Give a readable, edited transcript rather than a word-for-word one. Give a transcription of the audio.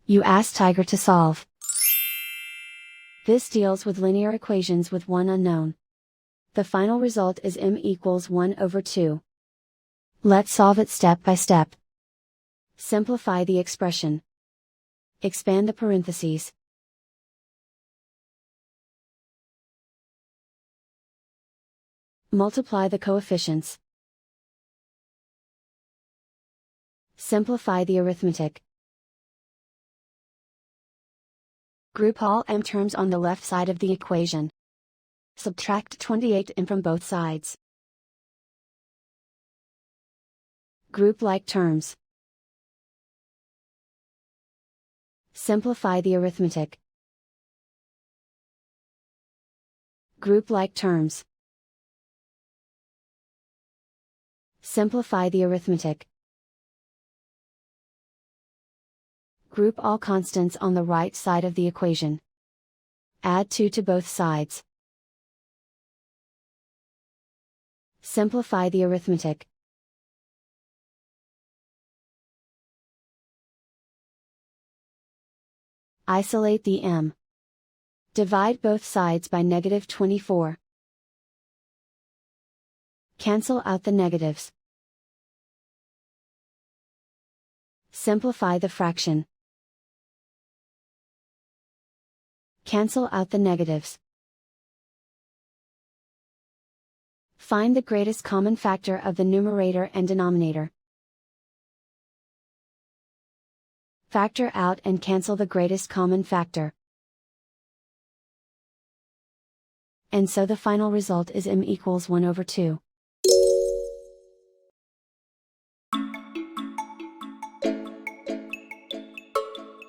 You ask Tiger to solve. This deals with linear equations with one unknown. The final result is m equals 1 over 2. Let's solve it step by step. Simplify the expression. Expand the parentheses. Multiply the coefficients. Simplify the arithmetic. Group all m terms on the left side of the equation. Subtract 28m from both sides. Group like terms. Simplify the arithmetic. Group like terms. Simplify the arithmetic. Group all constants on the right side of the equation. Add 2 to both sides. Simplify the arithmetic. Isolate the m. Divide both sides by -24. Cancel out the negatives. Simplify the fraction. Cancel out the negatives. Find the greatest common factor of the numerator and denominator. Factor out and cancel the greatest common factor. And so the final result is m equals 1 over 2.